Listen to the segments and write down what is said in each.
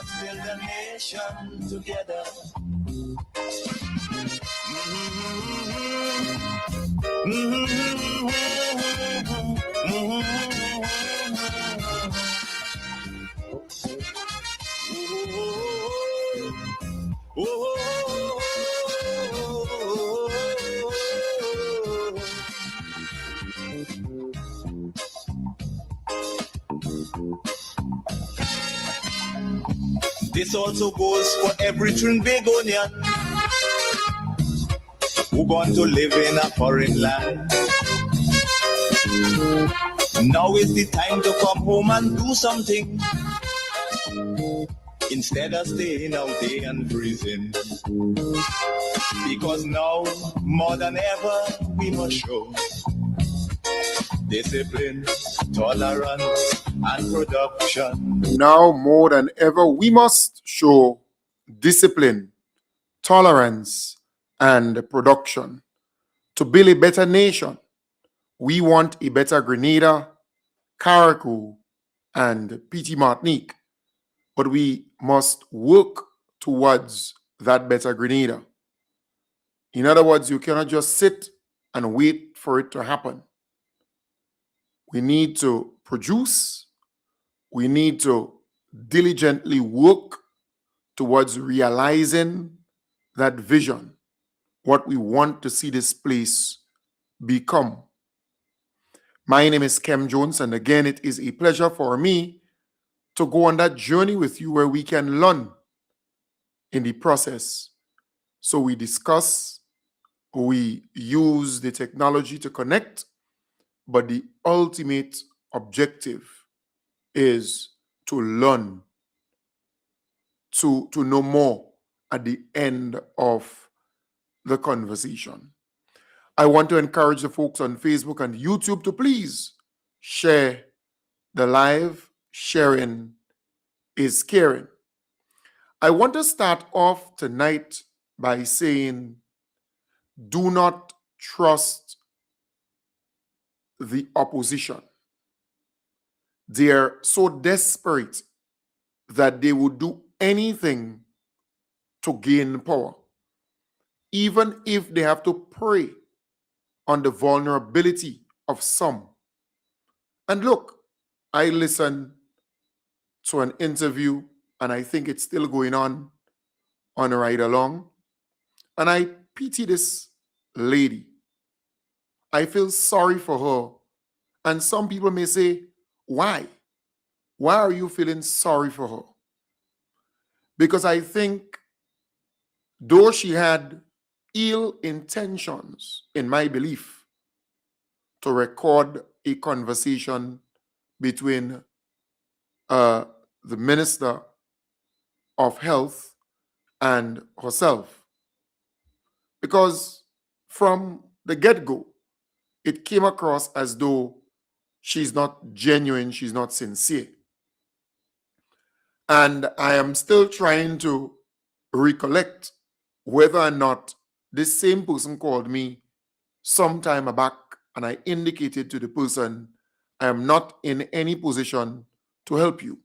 Let's build a nation together. This also goes for every Trinbagonian who going to live in a foreign land. Now is the time to come home and do something instead of staying out there and freezing. Because now, more than ever, we must show discipline, tolerance, and production. Now more than ever, we must show discipline, tolerance, and production. To build a better nation, we want a better Grenada, Carriacou, and PT Martinique. But we must work towards that better Grenada. In other words, you cannot just sit and wait for it to happen. We need to produce. We need to diligently work towards realizing that vision, what we want to see this place become. My name is Kem Jones, and again, it is a pleasure for me to go on that journey with you where we can learn in the process. So we discuss, we use the technology to connect, but the ultimate objective is to learn, to know more at the end of the conversation. I want to encourage the folks on Facebook and YouTube to please share the live. Sharing is caring. I want to start off tonight by saying, do not trust the opposition. They're so desperate that they would do anything to gain power, even if they have to prey on the vulnerability of some. And look, I listened to an interview, and I think it's still going on a ride along, and I pity this lady. I feel sorry for her. And some people may say, why? Why are you feeling sorry for her? Because I think though she had ill intentions, in my belief, to record a conversation between the Minister of Health and herself. Because from the get-go, it came across as though she's not genuine, she's not sincere. And I am still trying to recollect whether or not this same person called me some time back, and I indicated to the person, I am not in any position to help you.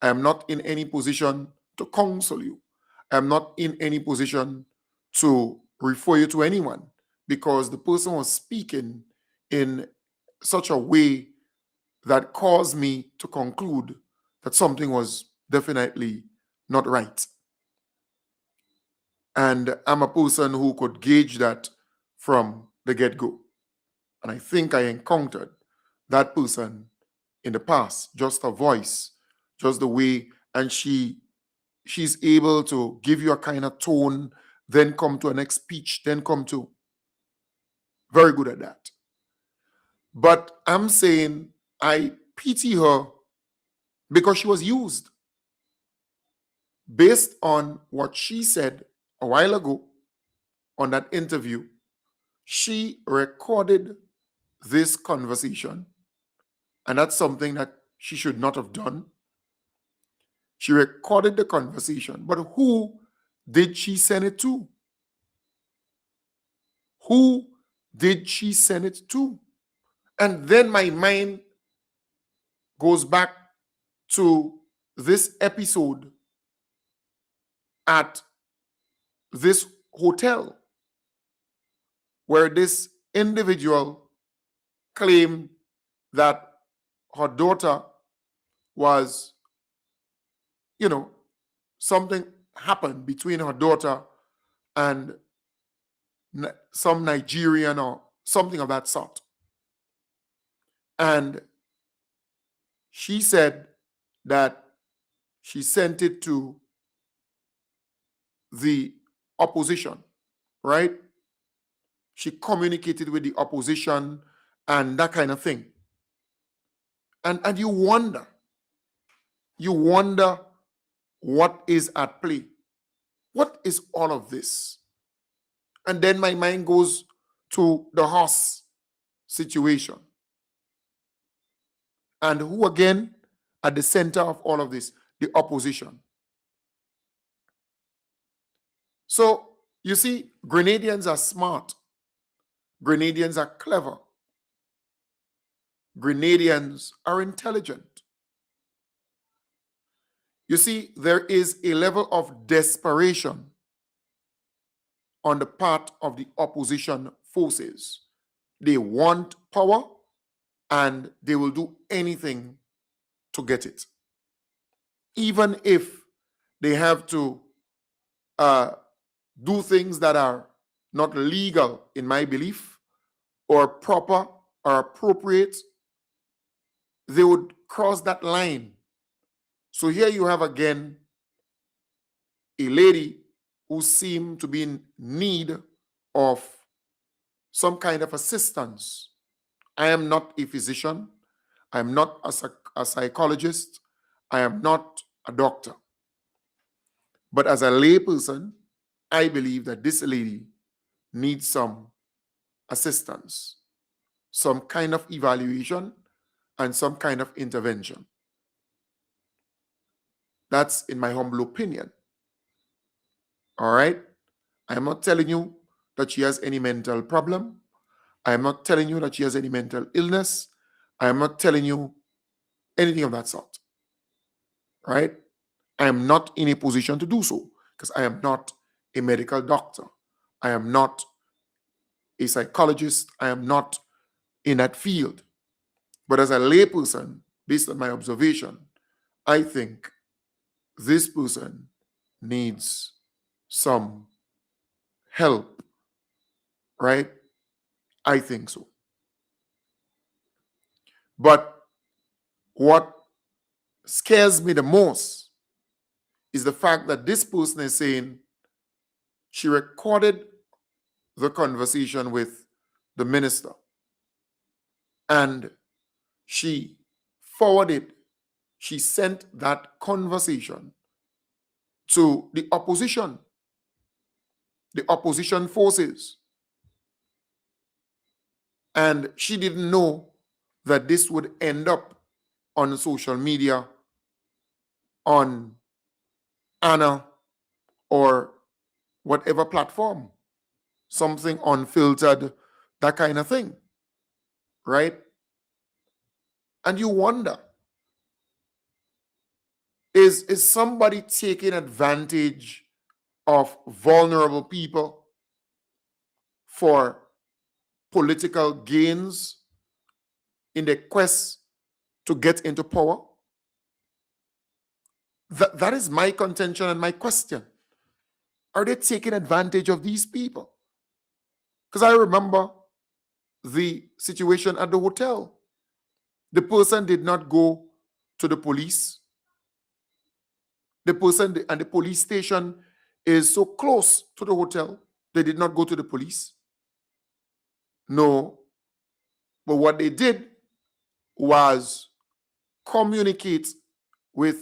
I am not in any position to counsel you. I am not in any position to refer you to anyone, because the person was speaking in such a way that caused me to conclude that something was definitely not right. And I'm a person who could gauge that from the get-go. And I think I encountered that person in the past, just her voice, just the way, and she's able to give you a kind of tone, then come to a next speech, then come to, very good at that. But I'm saying I pity her because she was used. Based on what she said a while ago on that interview, she recorded this conversation, and that's something that she should not have done. She recorded the conversation, but who did she send it to? Who did she send it to? And then my mind goes back to this episode at this hotel where this individual claimed that her daughter was, something happened between her daughter and some Nigerian or something of that sort. And she said that she sent it to the opposition, right? She communicated with the opposition and that kind of thing. And you wonder what is at play. What is all of this? And then my mind goes to the horse situation. And who again at the center of all of this? The opposition. So you see, Grenadians are smart. Grenadians are clever. Grenadians are intelligent. You see, there is a level of desperation on the part of the opposition forces. They want power and they will do anything to get it. Even if they have to do things that are not legal, in my belief, or proper or appropriate, they would cross that line. So here you have again a lady who seemed to be in need of some kind of assistance. I am not a physician. I am not a psychologist. I am not a doctor. But as a layperson, I believe that this lady needs some assistance, some kind of evaluation, and some kind of intervention. That's in my humble opinion. All right? I am not telling you that she has any mental problem. I am not telling you that she has any mental illness. I am not telling you anything of that sort. Right? I am not in a position to do so because I am not a medical doctor. I am not a psychologist. I am not in that field. But as a layperson, based on my observation, I think this person needs some help, right? I think so. But what scares me the most is the fact that this person is saying she recorded the conversation with the minister and she forwarded, she sent that conversation to the opposition forces. And she didn't know that this would end up on social media, on Anna, or whatever platform, something unfiltered, that kind of thing, right? And you wonder, is somebody taking advantage of vulnerable people for political gains in the quest to get into power? That is my contention and my question. Are they taking advantage of these people? Because I remember the situation at the hotel. The person did not go to the police. The person and the police station is so close to the hotel. They did not go to the police. No. But what they did was communicate with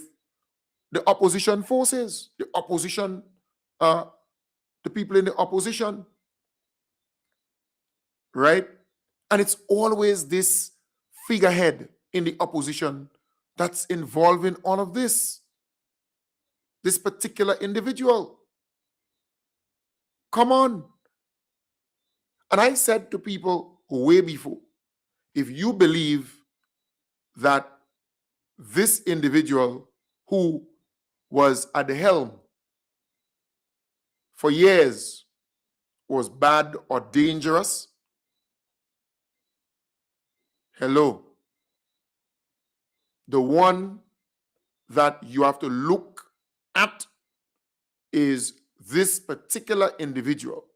the opposition forces, the opposition, the people in the opposition, right? And it's always this figurehead in the opposition that's involved in all of this particular individual. Come on. And I said to people way before, if you believe that this individual who was at the helm for years was bad or dangerous, hello, the one that you have to look at is this particular individual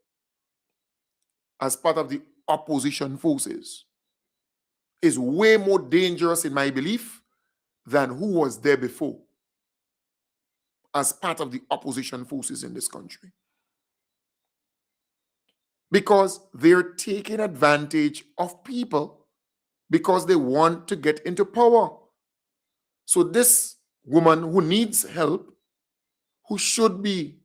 as part of the opposition forces is way more dangerous, in my belief, than who was there before as part of the opposition forces in this country. Because they're taking advantage of people because they want to get into power. So this woman who needs help, who should be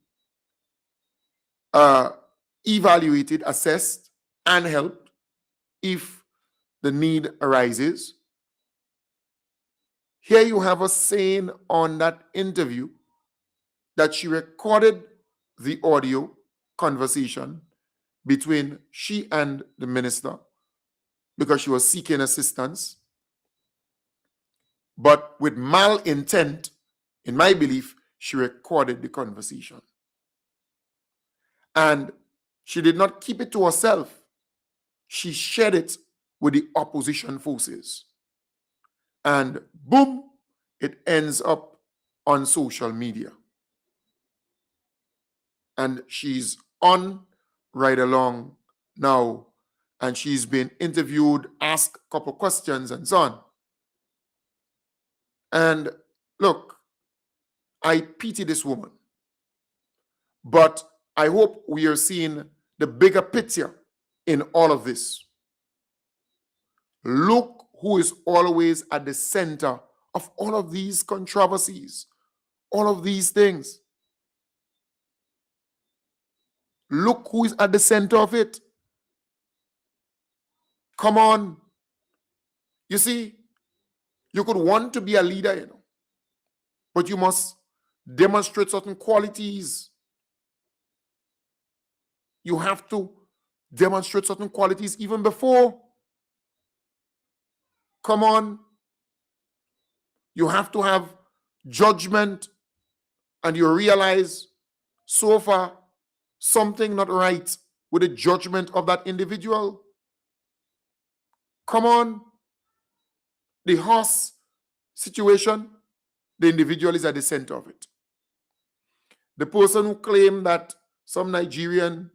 evaluated, assessed, and helped if the need arises. Here you have us saying on that interview that she recorded the audio conversation between she and the minister because she was seeking assistance. But with malintent, in my belief, she recorded the conversation. And she did not keep it to herself. She shared it with the opposition forces. And boom, it ends up on social media. And she's on right along now. And she's been interviewed, asked a couple questions and so on. And look, I pity this woman. But I hope we are seeing the bigger picture in all of this. Look who is always at the center of all of these controversies, all of these things. Look who is at the center of it. Come on. You see, you could want to be a leader, but you must demonstrate certain qualities. You have to demonstrate certain qualities even before. Come on. You have to have judgment, and you realize so far something not right with the judgment of that individual. Come on. The horse situation, the individual is at the center of it. The person who claimed that some Nigerian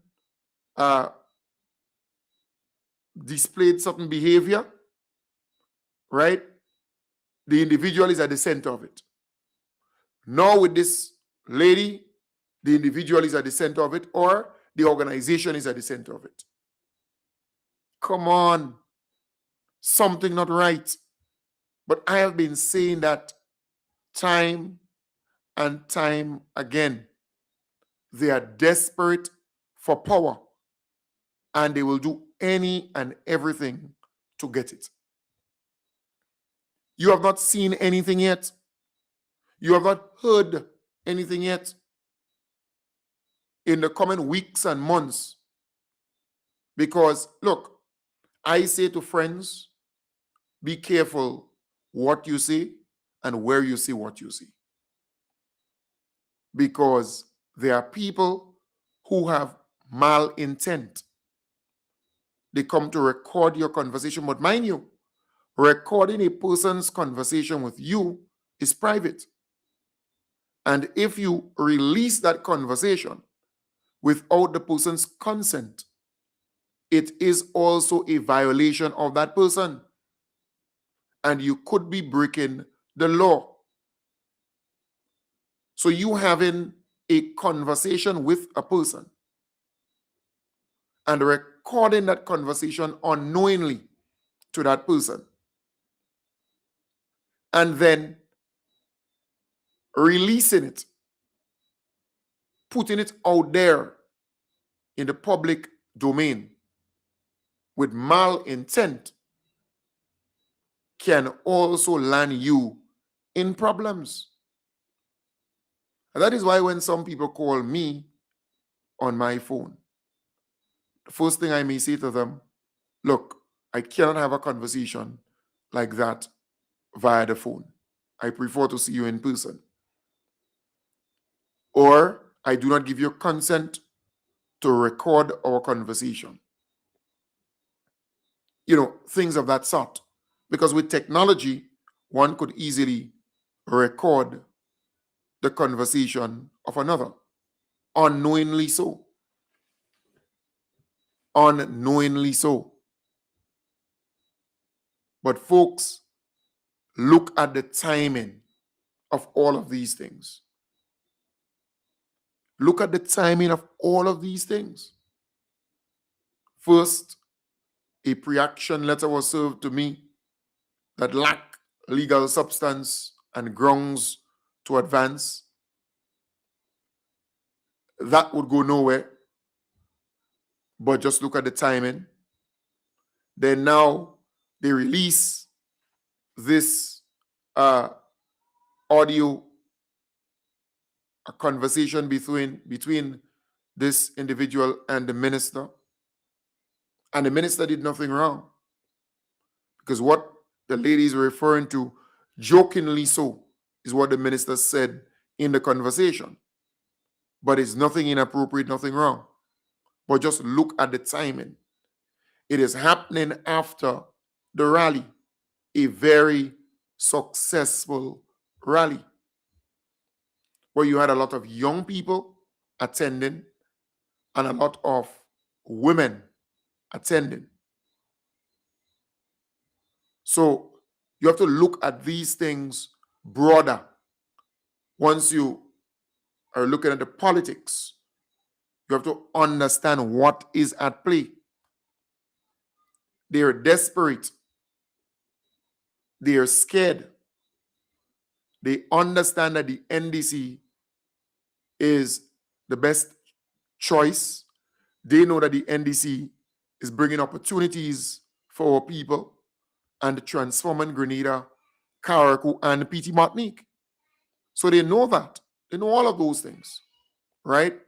displayed certain behavior, right? The individual is at the center of it. Now with this lady, the individual is at the center of it, or the organization is at the center of it. Come on. Something not right. But I have been saying that time and time again. They are desperate for power, and they will do any and everything to get it. You have not seen anything yet. You have not heard anything yet. In the coming weeks and months. Because, look, I say to friends, be careful what you say and where you say what you say. Because there are people who have malintent. They come to record your conversation, but mind you, recording a person's conversation with you is private. And if you release that conversation without the person's consent, it is also a violation of that person. And you could be breaking the law. So you having a conversation with a person and recording that conversation unknowingly to that person, and then releasing it, putting it out there in the public domain with malintent can also land you in problems. And that is why when some people call me on my phone, the first thing I may say to them, look, I cannot have a conversation like that via the phone. I prefer to see you in person. Or I do not give you consent to record our conversation. Things of that sort. Because with technology, one could easily record the conversation of another, unknowingly so. Unknowingly so. But folks, look at the timing of all of these things. Look at the timing of all of these things. First, a pre-action letter was served to me that lacked legal substance and grounds to advance. That would go nowhere. But just look at the timing. Then now they release this audio, a conversation between this individual and the minister. And the minister did nothing wrong. Because what the lady is referring to, jokingly so, is what the minister said in the conversation. But it's nothing inappropriate, nothing wrong. But just look at the timing. It is happening after the rally, a very successful rally, where you had a lot of young people attending and a lot of women attending. So you have to look at these things broader. Once you are looking at the politics, you have to understand what is at play. They are desperate. They are scared. They understand that the NDC is the best choice. They know that the NDC is bringing opportunities for our people and transforming Grenada, Carriacou, and PT Martinique. So they know that. They know all of those things, right?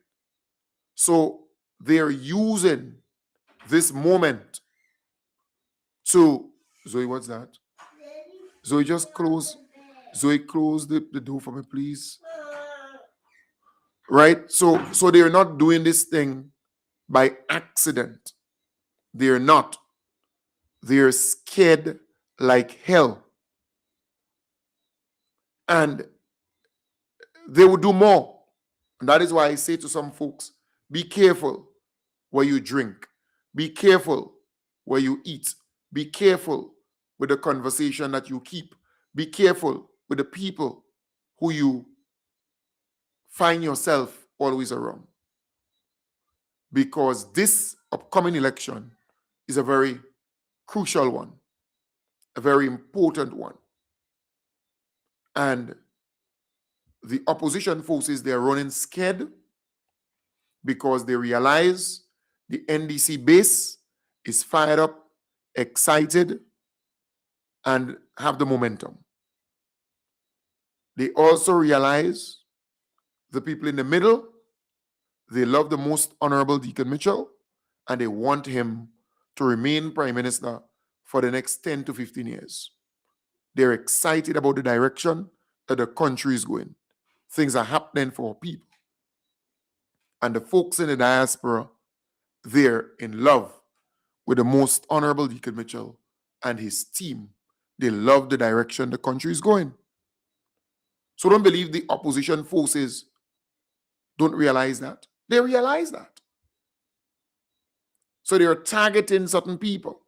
So they're using this moment to... Zoe, what's that? Zoe, just close. Zoe, close the door for me, please. Right? So they're not doing this thing by accident. They're not. They're scared like hell. And they will do more. And that is why I say to some folks, be careful where you drink. Be careful where you eat. Be careful with the conversation that you keep. Be careful with the people who you find yourself always around. Because this upcoming election is a very crucial one, a very important one. And the opposition forces, they're running scared because they realize the NDC base is fired up, excited, and have the momentum. They also realize the people in the middle, they love the most honorable Deacon Mitchell, and they want him to remain Prime Minister for the next 10 to 15 years. They're excited about the direction that the country is going. Things are happening for people. And the folks in the diaspora, they're in love with the most honorable Deacon Mitchell and his team. They love the direction the country is going. So don't believe the opposition forces don't realize that. They realize that. So they are targeting certain people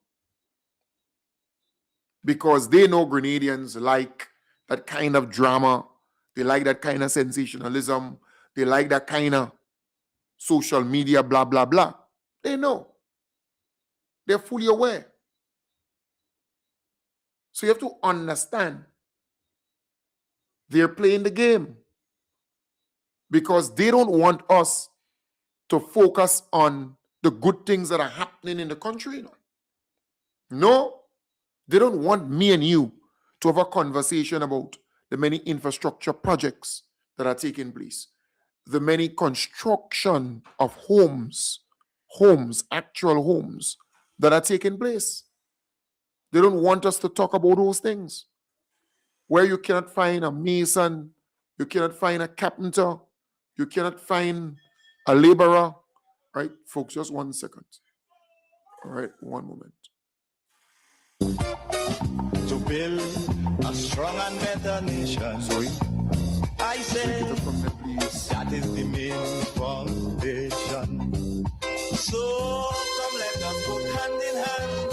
because they know Grenadians like that kind of drama. They like that kind of sensationalism. They like that kind of social media, blah, blah, blah. They know. They're fully aware. So you have to understand they're playing the game because they don't want us to focus on the good things that are happening in the country. No, they don't want me and you to have a conversation about the many infrastructure projects that are taking place, the many construction of homes, actual homes that are taking place. They don't want us to talk about those things. Where you cannot find a mason, you cannot find a carpenter, you cannot find a laborer, Right, folks, just 1 second. All right, one moment. To build a strong and better nation. Sorry. I say Take it from there, please. that is the main foundation. So come let us go hand in hand,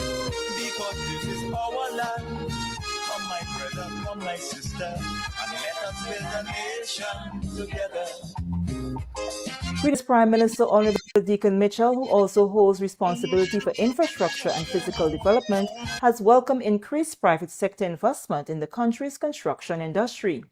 because this is our land. Come my brother, come my sister, and let us build a nation together. Greetings, Prime Minister Honorable Deacon Mitchell, who also holds responsibility for infrastructure and physical development, has welcomed increased private sector investment in the country's construction industry.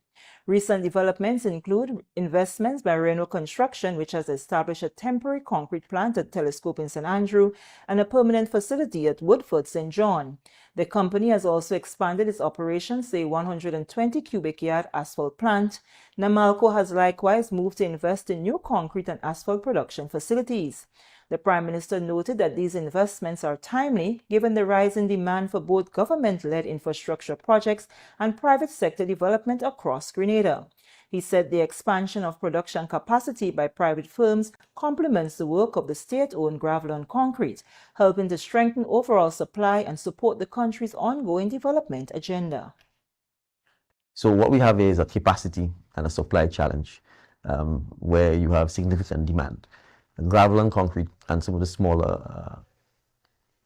Recent developments include investments by Renault Construction, which has established a temporary concrete plant at Telescope in St. Andrew and a permanent facility at Woodford, St. John. The company has also expanded its operations to a 120 cubic yard asphalt plant. Namalco has likewise moved to invest in new concrete and asphalt production facilities. The Prime Minister noted that these investments are timely given the rise in demand for both government-led infrastructure projects and private sector development across Grenada. He said the expansion of production capacity by private firms complements the work of the state-owned gravel and concrete, helping to strengthen overall supply and support the country's ongoing development agenda. So what we have is a capacity and a supply challenge where you have significant demand. Gravel and concrete and some of the smaller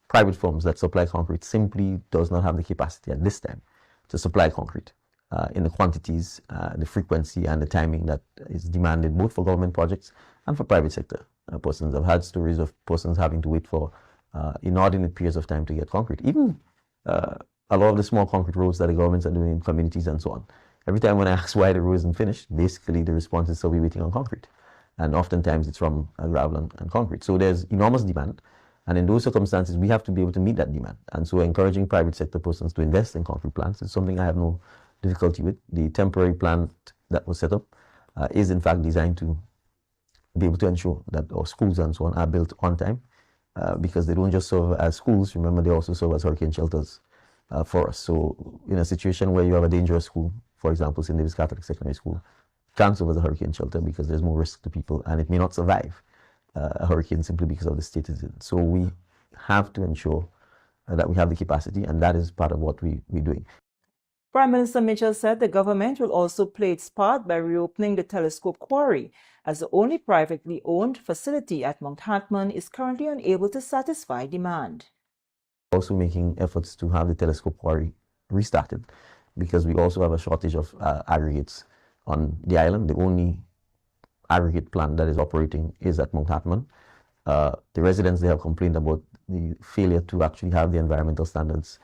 private firms that supply concrete simply does not have the capacity at this time to supply concrete in the quantities, the frequency and the timing that is demanded both for government projects and for private sector persons. I've had stories of persons having to wait for inordinate periods of time to get concrete. Even a lot of the small concrete roads that the governments are doing in communities and so on. Every time when I ask why the road isn't finished, basically the response is, so we're waiting on concrete. And oftentimes it's from gravel and concrete. So there's enormous demand. And in those circumstances, we have to be able to meet that demand. And so encouraging private sector persons to invest in concrete plants is something I have no difficulty with. The temporary plant that was set up is in fact designed to be able to ensure that our schools and so on are built on time because they don't just serve as schools. Remember, they also serve as hurricane shelters for us. So in a situation where you have a dangerous school, for example, St. David's Catholic Secondary School, can't serve as a hurricane shelter because there's more risk to people and it may not survive a hurricane simply because of the state it's in. So we have to ensure that we have the capacity, and that is part of what we're doing. Prime Minister Mitchell said the government will also play its part by reopening the Telescope Quarry, as the only privately owned facility at Mount Hartman is currently unable to satisfy demand. Also making efforts to have the Telescope Quarry restarted because we also have a shortage of aggregates on the island. The only aggregate plant that is operating is at Mount Hartman. The residents, they have complained about the failure to actually have the environmental standards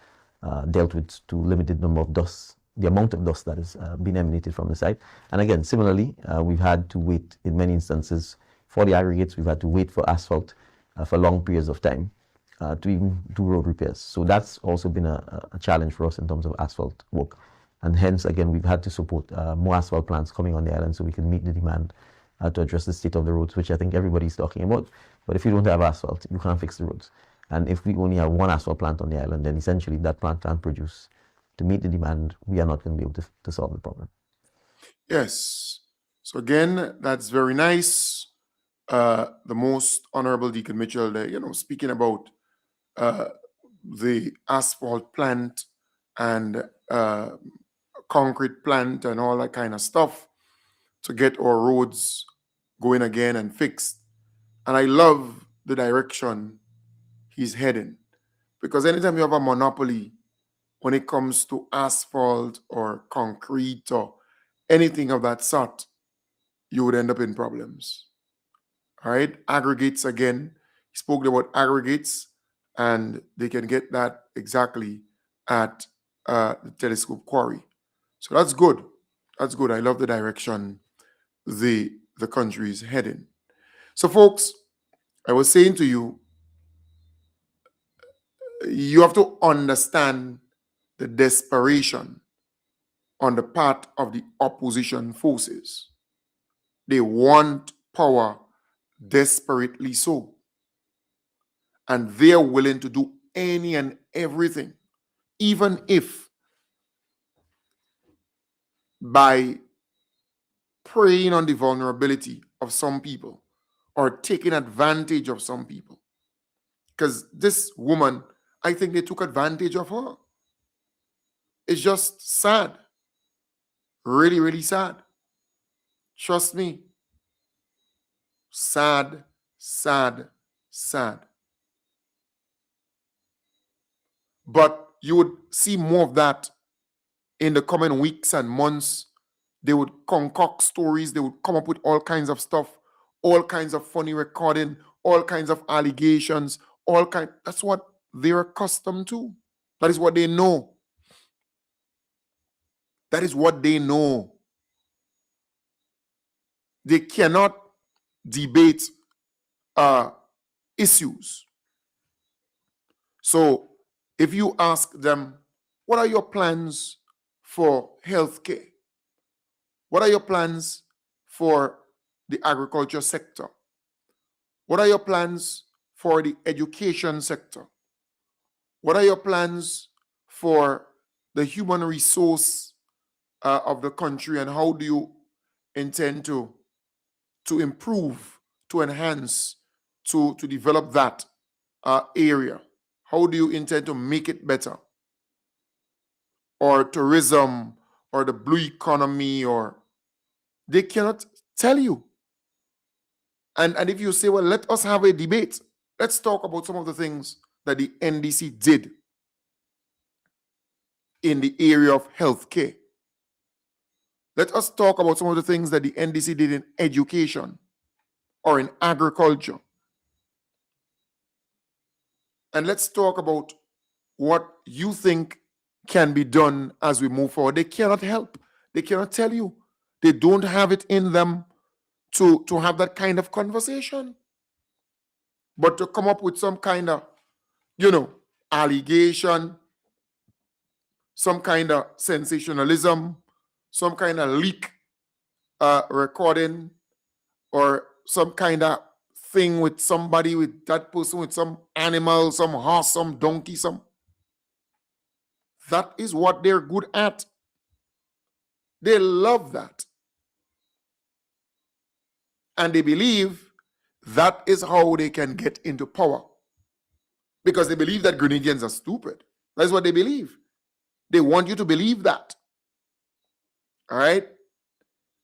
dealt with to limited number of dust, the amount of dust that has been emanated from the site. And again, similarly, we've had to wait in many instances for the aggregates. We've had to wait for asphalt for long periods of time to even do road repairs. So that's also been a challenge for us in terms of asphalt work. And hence, again, we've had to support more asphalt plants coming on the island so we can meet the demand to address the state of the roads, which I think everybody's talking about. But if you don't have asphalt, you can't fix the roads. And if we only have one asphalt plant on the island, then essentially that plant can't produce. To meet the demand, we are not going to be able to solve the problem. Yes. So again, that's very nice. The most Honorable Deacon Mitchell there, speaking about the asphalt plant and concrete plant and all that kind of stuff to get our roads going again and fixed. And I love the direction he's heading, because anytime you have a monopoly when it comes to asphalt or concrete or anything of that sort, you would end up in problems. All right, aggregates again. He spoke about aggregates, and they can get that exactly at the Telescope Quarry. So that's good. That's good. I love the direction the country is heading. So, folks, I was saying to you, you have to understand the desperation on the part of the opposition forces. They want power desperately so. And they are willing to do any and everything, even if by preying on the vulnerability of some people or taking advantage of some people. Because this woman, I think they took advantage of her. It's just sad. Really, really sad. Trust me. Sad, sad, sad. But you would see more of that in the coming weeks and months. They would concoct stories. They would come up with all kinds of stuff, all kinds of funny recording, all kinds of allegations, That's what they're accustomed to. That is what they know. That is what they know. They cannot debate issues. So if you ask them, what are your plans for healthcare? What are your plans for the agriculture sector? What are your plans for the education sector? What are your plans for the human resource of the country, and how do you intend to improve, to enhance, to develop that area? How do you intend to make it better? Or tourism, or the blue economy, or they cannot tell you. And if you say, well, let us have a debate. Let's talk about some of the things that the NDC did in the area of healthcare. Let us talk about some of the things that the NDC did in education or in agriculture. And let's talk about what you think can be done as we move forward. They cannot help. They cannot tell you. They don't have it in them to have that kind of conversation. But to come up with some kind of, allegation, some kind of sensationalism, some kind of leak recording, or some kind of thing with somebody, with that person, with some animal, some horse, some donkey, that is what they're good at. They love that. And they believe that is how they can get into power. Because they believe that Grenadians are stupid. That's what they believe. They want you to believe that. All right?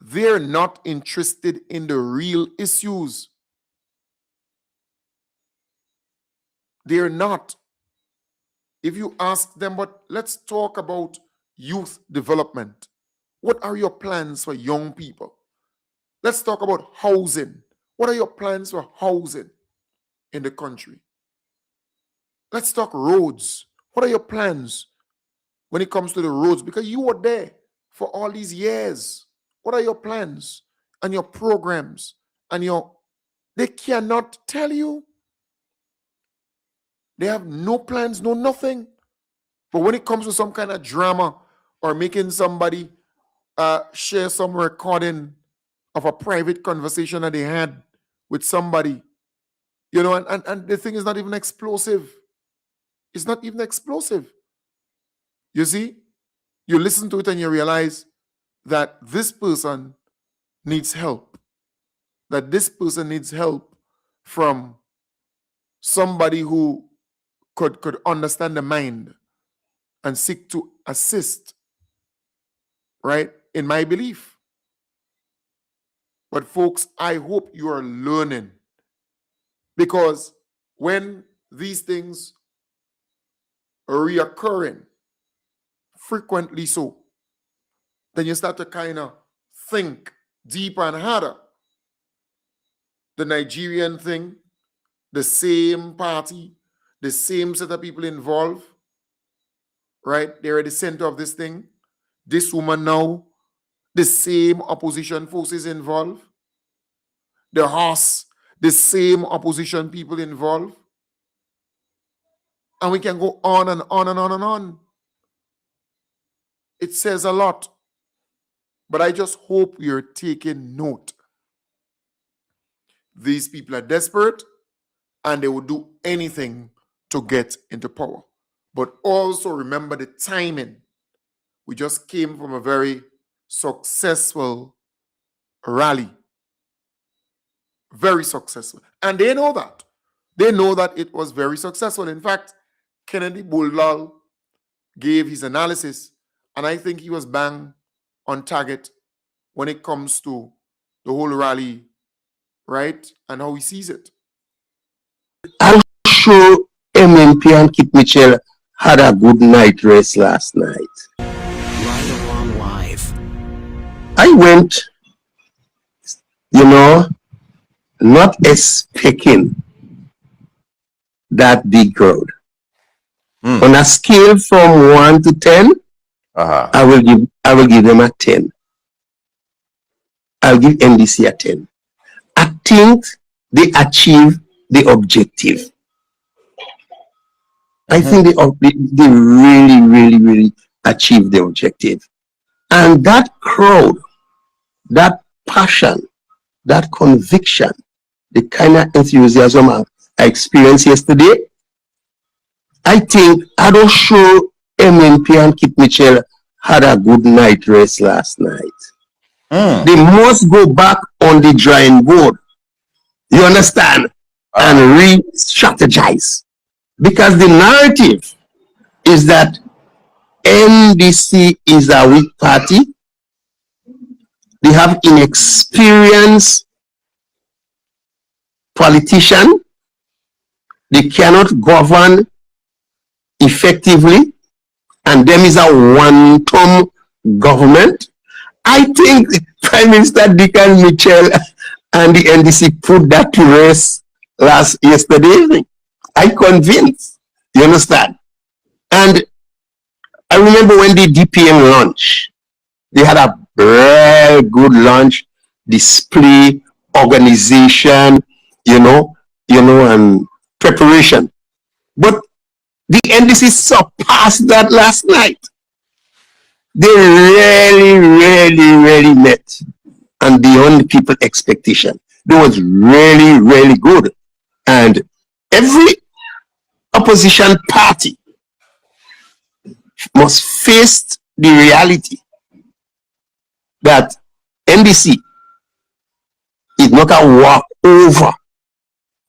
They're not interested in the real issues. They're not. If you ask them, but let's talk about youth development. What are your plans for young people? Let's talk about housing. What are your plans for housing in the country? Let's talk roads. What are your plans when it comes to the roads? Because you were there for all these years. What are your plans and your programs and they cannot tell you. They have no plans, no nothing. But when it comes to some kind of drama or making somebody share some recording of a private conversation that they had with somebody, and the thing is not even explosive. It's not even explosive. You see, you listen to it and you realize that this person needs help. That this person needs help from somebody who could understand the mind and seek to assist, right? In my belief. But folks, I hope you are learning, because when these things are reoccurring frequently so, then you start to kind of think deeper and harder. The Nigerian thing, the same party, the same set of people involved, right? They're at the center of this thing. This woman now, the same opposition forces involved. The horse, the same opposition people involved. And we can go on and on and on and on. It says a lot. But I just hope you're taking note. These people are desperate and they will do anything to get into power. But also remember the timing. We just came from a very successful rally. very successful. And they know that. They know that it was very successful. In fact, Kennedy Buldall gave his analysis, and I think he was bang on target when it comes to the whole rally, right? And how he sees it. I'm sure MNP and Kit Mitchell had a good night rest last night. Right along live. I went, not expecting that big crowd. On a scale from 1 to 10, I will give them a 10. I'll give NDC a 10. I think they achieved the objective. I think they really, really, really achieved the objective. And that crowd, that passion, that conviction, the kind of enthusiasm I experienced yesterday, I think I don't sure MNP and Kit Mitchell had a good night rest last night. They must go back on the drawing board. You understand? And re-strategize. Because the narrative is that NDC is a weak party. They have inexperienced politicians. They cannot govern effectively, and them is a one-term government. I think Prime Minister Dickon Mitchell and the NDC put that to rest yesterday evening. I convinced. You understand? And I remember when the DPM launch, they had a very good launch, display, organization, and preparation. But the NDC surpassed that last night. They really, really, really met and beyond people's expectation. It was really, really good. And every opposition party must face the reality that NDC is not a walk over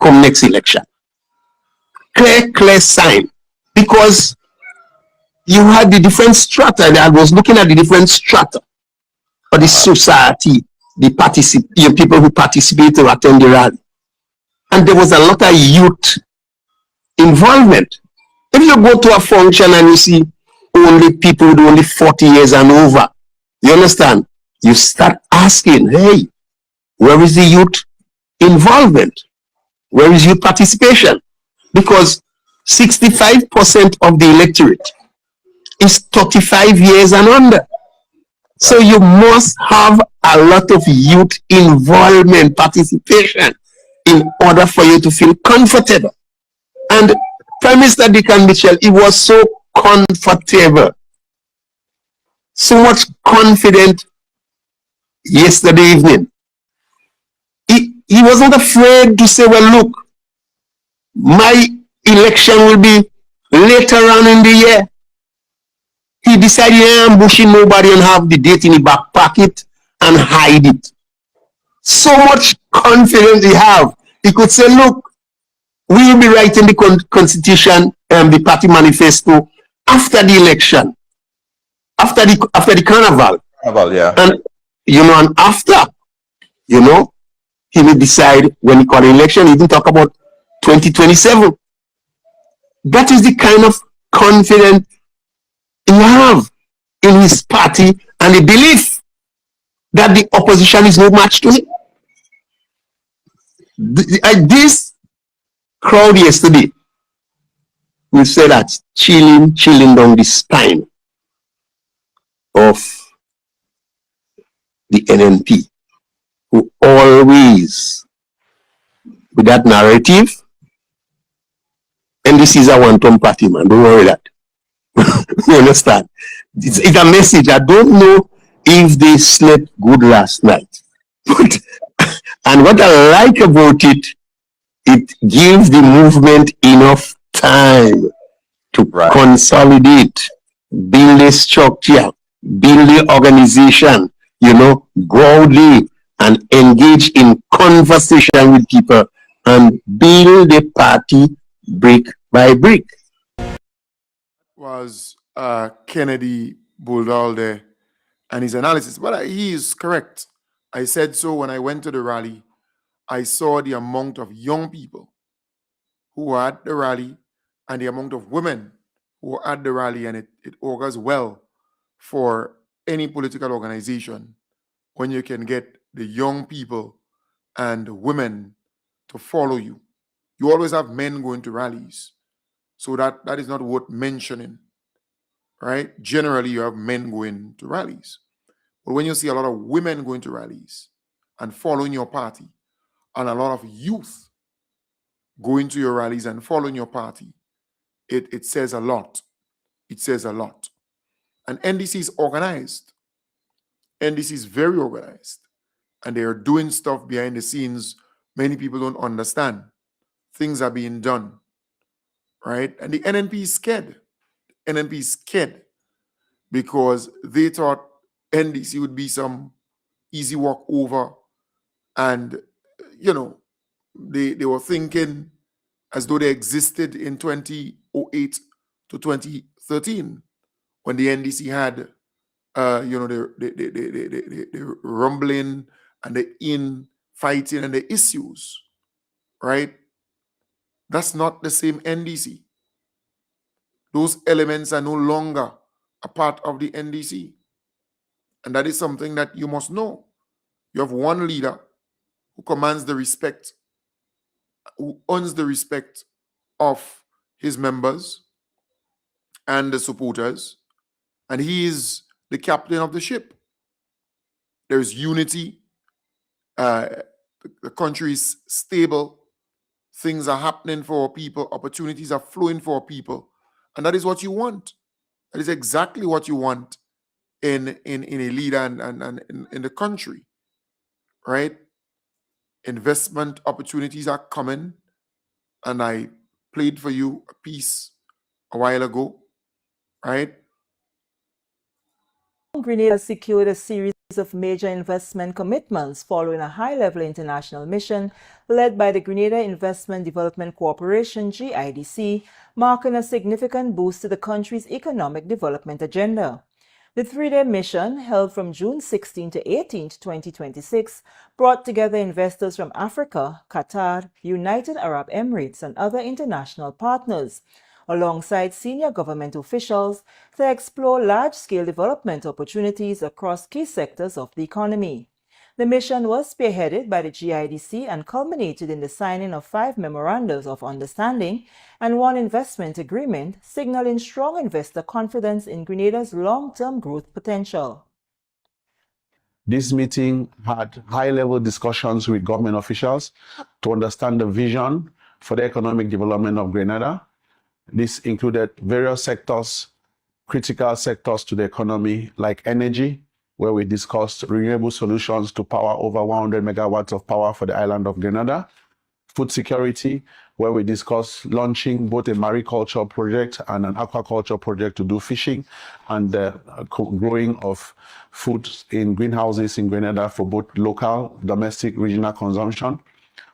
come next election. Clear sign. Because you had the different strata, and I was looking at the different strata of the society, the people who participate to attend the rally. And there was a lot of youth involvement. If you go to a function and you see only people with only 40 years and over, you understand? You start asking, hey, where is the youth involvement? Where is youth participation? Because 65% of the electorate is 35 years and under. So you must have a lot of youth involvement, participation, in order for you to feel comfortable. And Prime Minister Dickon Mitchell, he was so comfortable, so much confident yesterday evening. He wasn't afraid to say, well, look, my election will be later on in the year. He decided to ambush nobody and have the date in the back pocket and hide it. So much confidence he have. He could say, look, we will be writing the constitution and the party manifesto after the election, after the carnival. Yeah. And, and after, he will decide when he call the election. He didn't talk about 2027. That is the kind of confidence he have in his party and the belief that the opposition is no match to him. This crowd yesterday, we said that chilling down the spine of the NNP, who always, with that narrative, and this is a one-term party, man, don't worry that. You understand? It's a message. I don't know if they slept good last night. But, and what I like about it, it gives the movement enough time to consolidate, build a structure, build the organization, go out there and engage in conversation with people and build the party brick by brick. Was Kennedy Bulldall there and his analysis, but he is correct. I said so when I went to the rally. I saw the amount of young people who were at the rally and the amount of women who were at the rally, and it augurs well for any political organization when you can get the young people and women to follow you. You always have men going to rallies, so that is not worth mentioning, right? Generally, you have men going to rallies. But when you see a lot of women going to rallies and following your party, and a lot of youth going to your rallies and following your party, it says a lot. It says a lot. And NDC is organized. NDC is very organized. And they are doing stuff behind the scenes many people don't understand. Things are being done, right? And the NNP is scared. NNP is scared because they thought NDC would be some easy walk over. And, you know, they were thinking as though they existed in 2008 to 2013 when the NDC had, the rumbling and the infighting and the issues, right? That's not the same NDC. Those elements are no longer a part of the NDC. And that is something that you must know. You have one leader who commands the respect, who earns the respect of his members and the supporters, and he is the captain of the ship. There is unity. The country is stable. Things are happening for people. Opportunities are flowing for people. And that is what you want. That is exactly what you want in a leader and in the country, right? Investment opportunities are coming. And I played for you a piece a while ago, right? Grenada secured a series of major investment commitments following a high-level international mission led by the Grenada Investment Development Corporation, GIDC, marking a significant boost to the country's economic development agenda. The three-day mission, held from June 16 to 18, 2026, brought together investors from Africa, Qatar, United Arab Emirates, and other international partners, alongside senior government officials, to explore large-scale development opportunities across key sectors of the economy. The mission was spearheaded by the GIDC and culminated in the signing of 5 memorandums of understanding and 1 investment agreement, signaling strong investor confidence in Grenada's long-term growth potential. This meeting had high-level discussions with government officials to understand the vision for the economic development of Grenada. This included various sectors, critical sectors to the economy, like energy, where we discussed renewable solutions to power over 100 megawatts of power for the island of Grenada. Food security, where we discussed launching both a mariculture project and an aquaculture project to do fishing and the growing of food in greenhouses in Grenada for both local, domestic, regional consumption.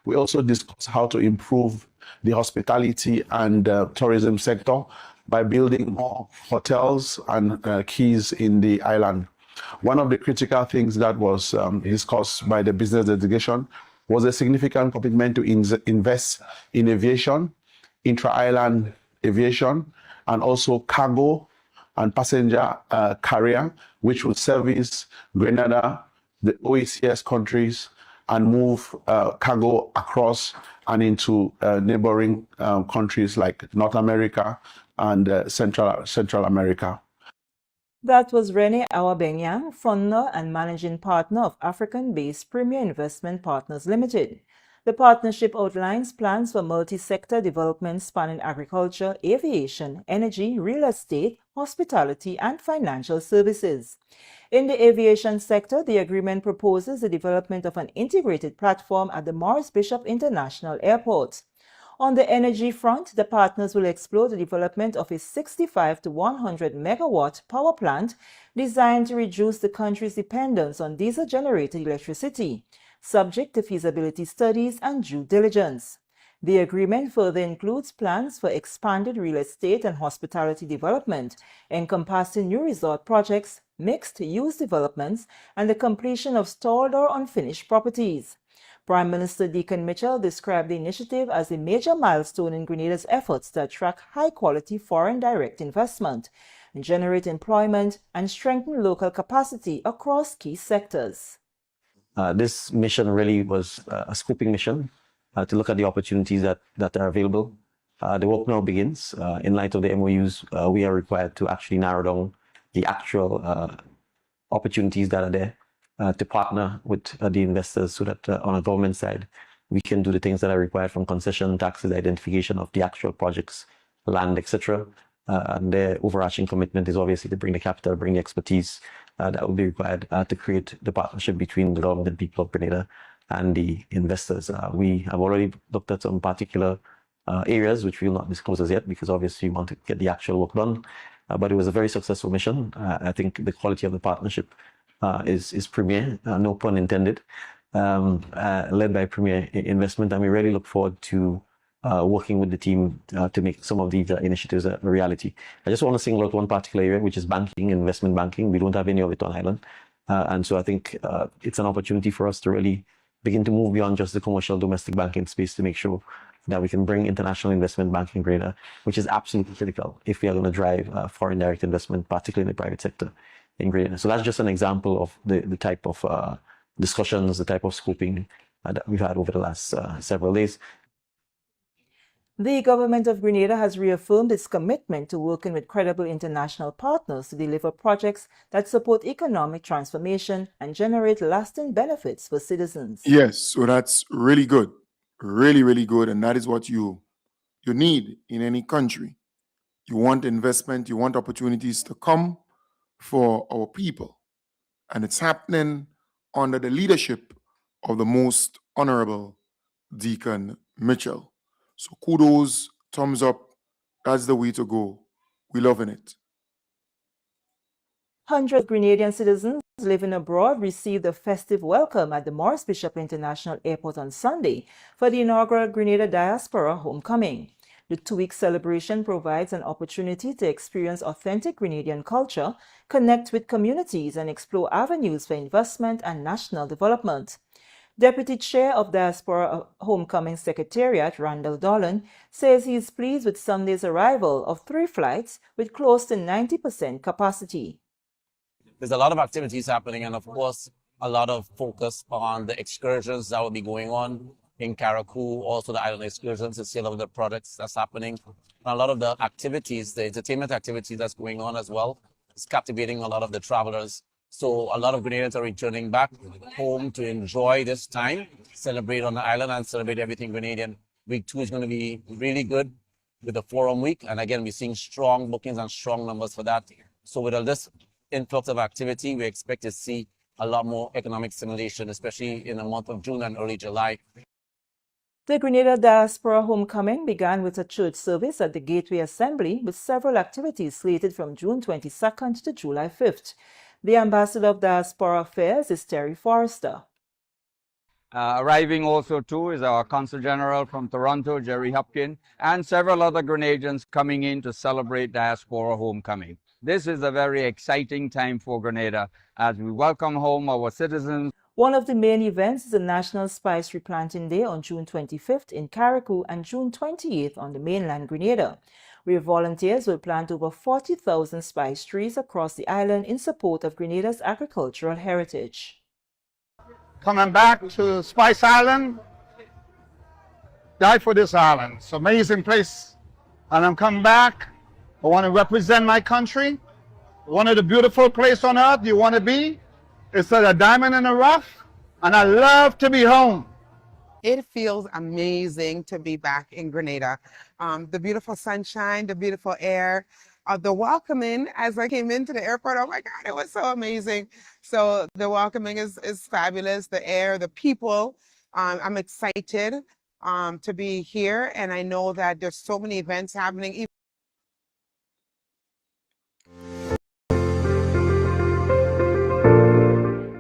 We also discussed how to improve the hospitality and tourism sector by building more hotels and quays in the island. One of the critical things that was discussed by the business delegation was a significant commitment to invest in aviation, intra-island aviation, and also cargo and passenger carrier, which would service Grenada, the OECS countries, and move cargo across and into neighboring countries like North America and Central America. That was Rene Awabenyang, founder and managing partner of African-based Premier Investment Partners Limited. The partnership outlines plans for multi-sector development spanning agriculture, aviation, energy, real estate, hospitality, and financial services. In the aviation sector, the agreement proposes the development of an integrated platform at the Morris Bishop International Airport. On the energy front, the partners will explore the development of a 65 to 100 megawatt power plant designed to reduce the country's dependence on diesel-generated electricity, subject to feasibility studies and due diligence. The agreement further includes plans for expanded real estate and hospitality development, encompassing new resort projects, mixed-use developments, and the completion of stalled or unfinished properties. Prime Minister Deacon Mitchell described the initiative as a major milestone in Grenada's efforts to attract high-quality foreign direct investment, generate employment, and strengthen local capacity across key sectors. This mission really was a scoping mission to look at the opportunities that are available. The work now begins. In light of the MOUs, we are required to actually narrow down the actual opportunities that are there to partner with the investors so that on a government side, we can do the things that are required from concession, taxes, identification of the actual projects, land, etc. And their overarching commitment is obviously to bring the capital, bring the expertise that will be required to create the partnership between the government and people of Grenada and the investors. We have already looked at some particular areas which we will not disclose as yet because obviously we want to get the actual work done. But it was a very successful mission. I think the quality of the partnership is premier, no pun intended, led by Premier Investment, and we really look forward to working with the team to make some of these initiatives a reality. I just want to single out one particular area, which is banking, investment banking. We don't have any of it on island. And so I think it's an opportunity for us to really begin to move beyond just the commercial domestic banking space to make sure that we can bring international investment banking in Grenada, which is absolutely critical if we are going to drive foreign direct investment, particularly in the private sector in Grenada. So that's just an example of the type of discussions, the type of scoping that we've had over the last several days. The government of Grenada has reaffirmed its commitment to working with credible international partners to deliver projects that support economic transformation and generate lasting benefits for citizens. Yes, so that's really good. Really, really good. And that is what you need in any country. You want investment, you want opportunities to come for our people. And it's happening under the leadership of the most honorable Deacon Mitchell. So kudos, thumbs up. That's the way to go. We're loving it. Hundreds of Grenadian citizens living abroad received a festive welcome at the Morris Bishop International Airport on Sunday for the inaugural Grenada Diaspora Homecoming. The two-week celebration provides an opportunity to experience authentic Grenadian culture, connect with communities, and explore avenues for investment and national development. Deputy Chair of Diaspora Homecoming Secretariat, Randall Dolan, says he is pleased with Sunday's arrival of 3 flights with close to 90% capacity. There's a lot of activities happening, and of course, a lot of focus on the excursions that will be going on in Carriacou, also the island excursions to see a lot of the products that's happening. And a lot of the activities, the entertainment activities that's going on as well, is captivating a lot of the travelers. So a lot of Grenadians are returning back home to enjoy this time, celebrate on the island and celebrate everything Grenadian. Week 2 is going to be really good with the Forum Week. And again, we're seeing strong bookings and strong numbers for that. So with all this influx of activity, we expect to see a lot more economic stimulation, especially in the month of June and early July. The Grenada Diaspora Homecoming began with a church service at the Gateway Assembly, with several activities slated from June 22nd to July 5th. The Ambassador of Diaspora Affairs is Terry Forrester. Arriving also too is our Consul General from Toronto, Jerry Hopkin, and several other Grenadians coming in to celebrate Diaspora Homecoming. This is a very exciting time for Grenada as we welcome home our citizens. One of the main events is the National Spice Replanting Day on June 25th in Carriacou and June 28th on the mainland Grenada, where volunteers will plant over 40,000 spice trees across the island in support of Grenada's agricultural heritage. Coming back to Spice Island, die for this island. It's an amazing place. And I'm coming back. I want to represent my country. One of the beautiful places on earth you want to be. It's a diamond in the rough, and I love to be home. It feels amazing to be back in Grenada. The beautiful sunshine, the beautiful air, the welcoming as I came into the airport, oh my God, it was so amazing. So the welcoming is fabulous, the air, the people. I'm excited to be here, and I know that there's so many events happening.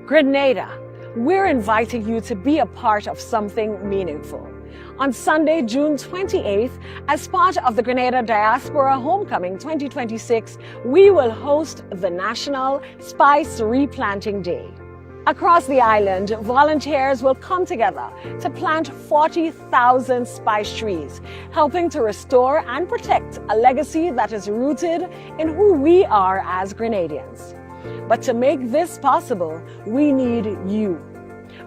Grenada, we're inviting you to be a part of something meaningful. On Sunday, June 28th, as part of the Grenada Diaspora Homecoming 2026, we will host the National Spice Replanting Day. Across the island, volunteers will come together to plant 40,000 spice trees, helping to restore and protect a legacy that is rooted in who we are as Grenadians. But to make this possible, we need you.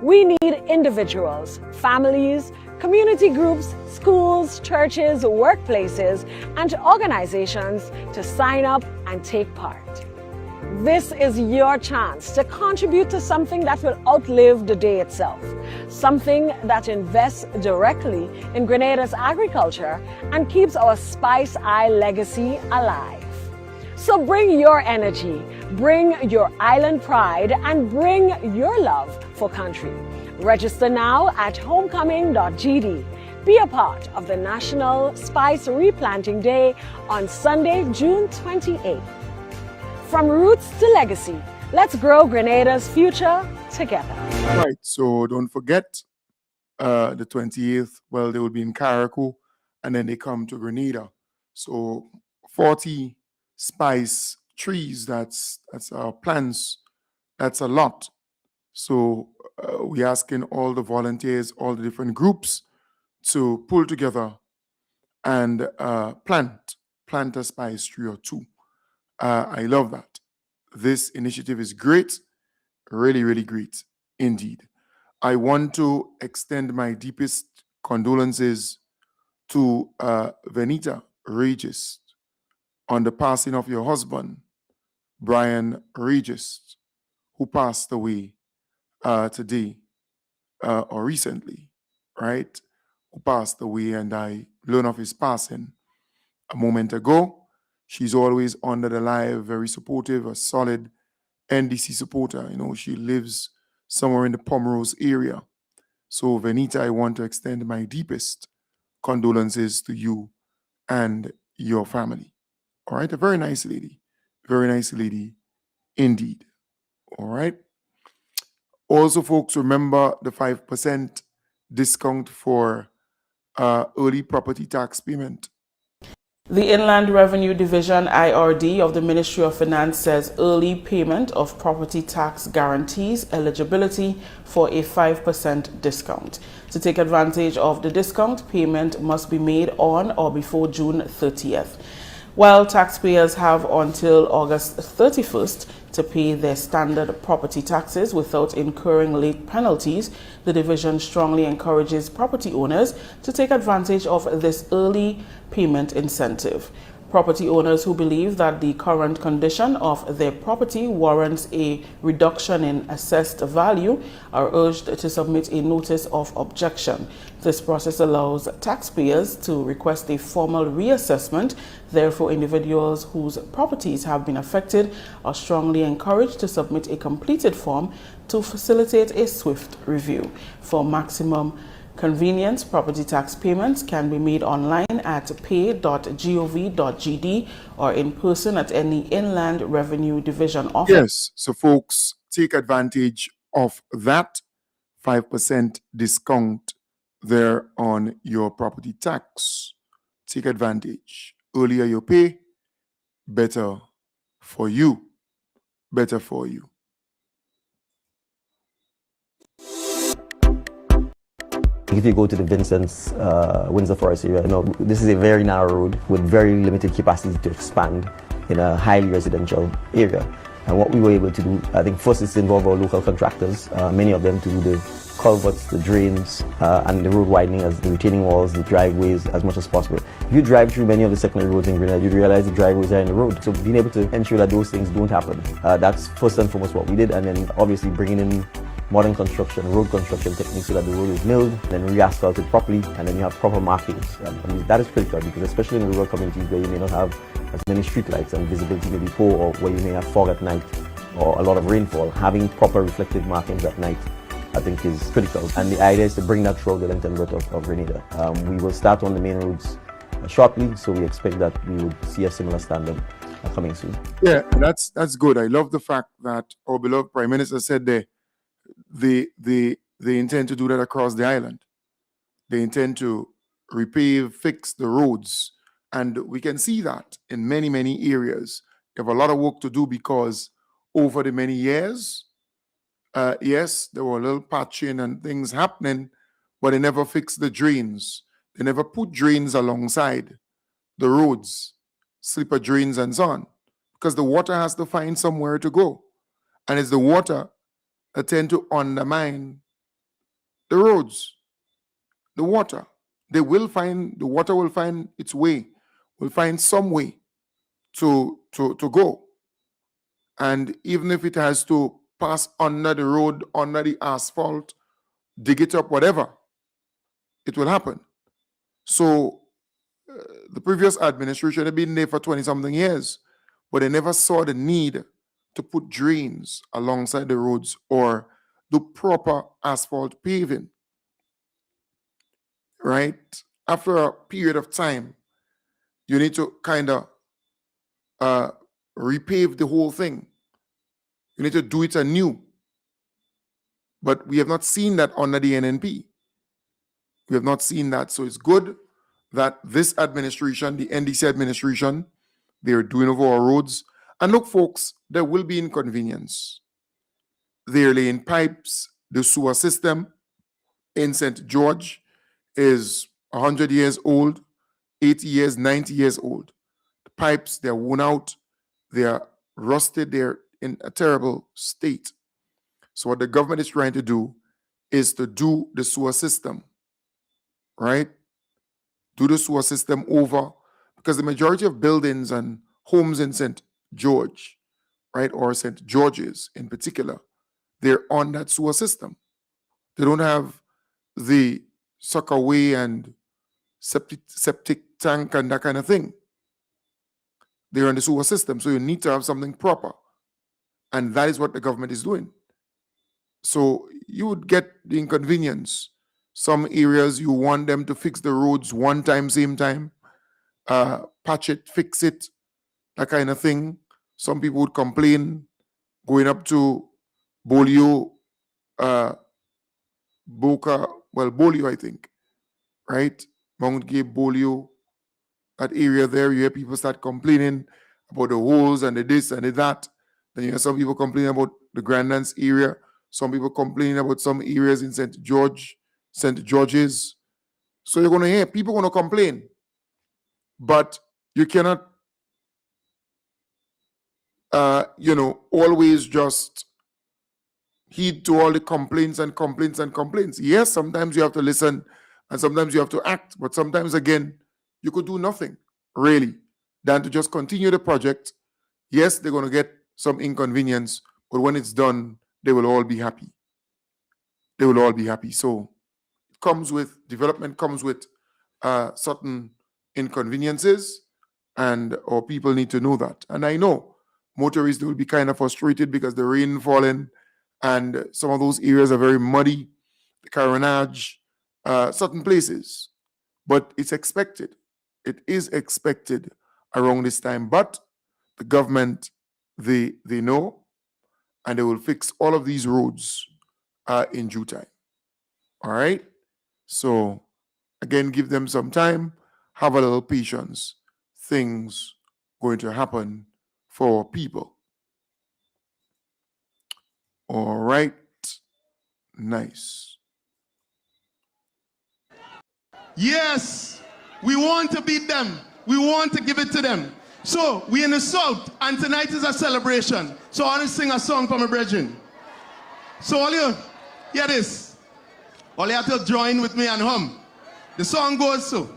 We need individuals, families, community groups, schools, churches, workplaces, and organizations to sign up and take part. This is your chance to contribute to something that will outlive the day itself, something that invests directly in Grenada's agriculture and keeps our Spice Eye legacy alive. So bring your energy, bring your island pride, and bring your love for country. Register now at homecoming.gd. Be a part of the National Spice Replanting Day on Sunday, June 28th. From roots to legacy, let's grow Grenada's future together. Right, so don't forget the 28th, well, they will be in Carriacou, and then they come to Grenada. So 40 spice trees, that's our plans, that's a lot. So we're asking all the volunteers, all the different groups to pull together and plant a spice tree or two. I love that. This initiative is great, really, really great indeed. I want to extend my deepest condolences to Venita Regis on the passing of your husband, Brian Regis, who passed away today or recently, right? Who passed away, and I learned of his passing a moment ago. She's always under the live, very supportive, a solid NDC supporter. You know, she lives somewhere in the Pomerose area. So, Venita, I want to extend my deepest condolences to you and your family. All right, a very nice lady indeed. All right. Also, folks, remember the 5% discount for early property tax payment. The Inland Revenue Division IRD of the Ministry of Finance says early payment of property tax guarantees eligibility for a 5% discount. To take advantage of the discount, payment must be made on or before June 30th. While taxpayers have until August 31st to pay their standard property taxes without incurring late penalties, the division strongly encourages property owners to take advantage of this early payment incentive. Property owners who believe that the current condition of their property warrants a reduction in assessed value are urged to submit a notice of objection. This process allows taxpayers to request a formal reassessment. Therefore, individuals whose properties have been affected are strongly encouraged to submit a completed form to facilitate a swift review. For maximum convenience, property tax payments can be made online at pay.gov.gd or in person at any Inland Revenue Division office. Yes, so folks, take advantage of that 5% discount there on your property tax. Take advantage. Earlier you pay, better for you. Better for you. If you go to the Vincent's Windsor Forest area, you know, this is a very narrow road with very limited capacity to expand in a highly residential area. And what we were able to do, I think first is to involve our local contractors, many of them to do the culverts, the drains, and the road widening as the retaining walls, the driveways as much as possible. If you drive through many of the secondary roads in Grenada, you realize the driveways are in the road. So being able to ensure that those things don't happen, that's first and foremost what we did. And then obviously bringing in modern construction, road construction techniques so that the road is milled, then re-asphalted properly, and then you have proper markings. That is critical because especially in rural communities where you may not have as many street lights and visibility may be poor, or where you may have fog at night or a lot of rainfall, having proper reflective markings at night I think is critical. And the idea is to bring that throughout the length and breadth of Grenada. We will start on the main roads shortly, so we expect that we would see a similar standard coming soon. Yeah, that's good. I love the fact that our beloved Prime Minister said they intend to do that across the island. They intend to repave, fix the roads. And we can see that in many, many areas. They have a lot of work to do because over the many years, yes, there were a little patching and things happening, but they never fixed the drains. They never put drains alongside the roads, slipper drains and so on, because the water has to find somewhere to go. And it's the water that tend to undermine the roads. The water. The water will find its way, will find some way to go. And even if it has to pass under the road, under the asphalt, dig it up, whatever, it will happen. So the previous administration had been there for 20-something years, but they never saw the need to put drains alongside the roads or do proper asphalt paving. Right? After a period of time, you need to kind of repave the whole thing. You need to do it anew. But we have not seen that under the NNP. We have not seen that. So it's good that this administration, the NDC administration, they are doing over our roads. And look, folks, there will be inconvenience. They're laying pipes. The sewer system in St. George is 100 years old, 80 years, 90 years old. The pipes, they're worn out, they are rusted, they're in a terrible state. So what the government is trying to do is to do the sewer system, right? Do the sewer system over, because the majority of buildings and homes in St. George, right, or St. George's in particular, they're on that sewer system. They don't have the suckaway and septic tank and that kind of thing. They're on the sewer system, so you need to have something proper. And that is what the government is doing. So you would get the inconvenience. Some areas you want them to fix the roads one time, same time, patch it, fix it, that kind of thing. Some people would complain going up to Bolio, Bolio, I think, right? Mount Gay, Bolio, that area there, you hear people start complaining about the holes and the this and the that. Then you hear some people complaining about the Grandlands area. Some people complaining about some areas in St. George's. So you're going to hear people going to complain. But you cannot, always just heed to all the complaints and complaints and complaints. Yes, sometimes you have to listen and sometimes you have to act. But sometimes, again, you could do nothing, really, than to just continue the project. Yes, they're going to get some inconvenience, but when it's done, they will all be happy. They will all be happy. So it comes with, development comes with certain inconveniences, and or people need to know that. And I know motorists will be kind of frustrated because the rain falling and some of those areas are very muddy, the Carenage, certain places. But it's expected. It is expected around this time. But the government, they know, and they will fix all of these roads in due time. All right? So, again, give them some time. Have a little patience. Things going to happen for people. All right. Nice. Yes, we want to beat them. We want to give it to them. So, we in the South, and tonight is a celebration. So, I want to sing a song for my brethren. So, all you, hear this. All you have to join with me and hum. The song goes so.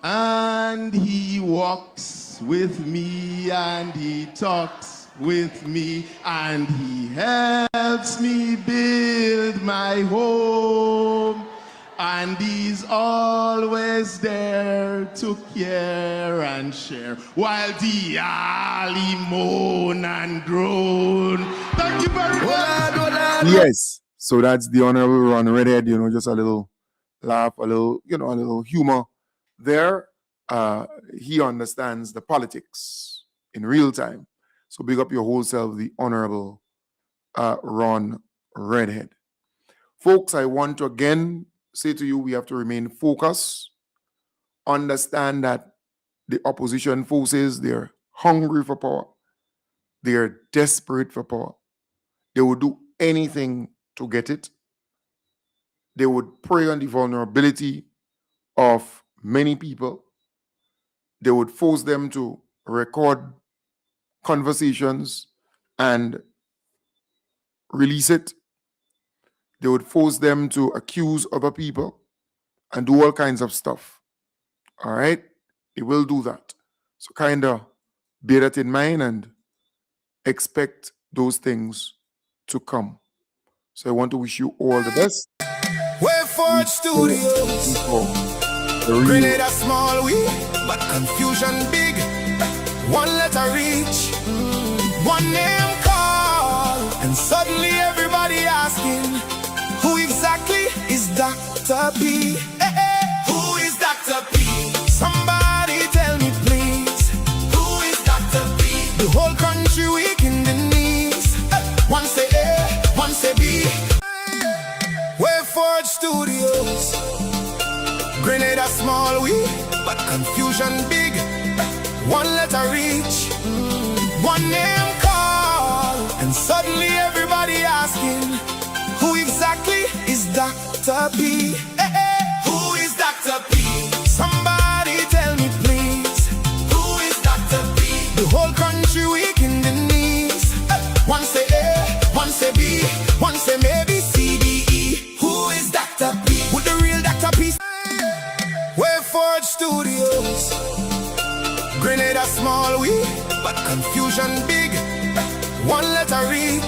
And he walks with me, and he talks with me, and he helps me build my home. And he's always there to care and share, while the alley moan and groan. Thank you very much. Yes. So that's the Honorable Ron Redhead, just a little laugh, a little, a little humor there. He understands the politics in real time. So big up your whole self, the Honorable Ron redhead. Folks, I want to again say to you, we have to remain focused. Understand that the opposition forces, they're hungry for power. They're desperate for power. They would do anything to get it. They would prey on the vulnerability of many people. They would force them to record conversations and release it. They would force them to accuse other people and do all kinds of stuff. All right? They will do that. So kind of bear that in mind and expect those things to come. So I want to wish you all the best. Wayford Studios. Grenada small we, but confusion big. One letter reach, one name call, and suddenly everybody asking, who exactly is Dr. P? Hey, hey. Who is Dr. P? Somebody tell me please. Who is Dr. P? The whole country weak in the knees. One say A, one say B. Wayford Studios. Grenada small we, but confusion big. One letter reach, one name call, and suddenly everybody asking, who exactly is Dr. P? Hey, hey. Who is Dr. P? Somebody tell me please. Who is Dr. P? The whole country weak in the knees. One say A, one say B, one say maybe C, D, E. Who is Dr. P? With the real Dr. P? Wayford Studios. Grenada small we, but confusion big. One letter reach.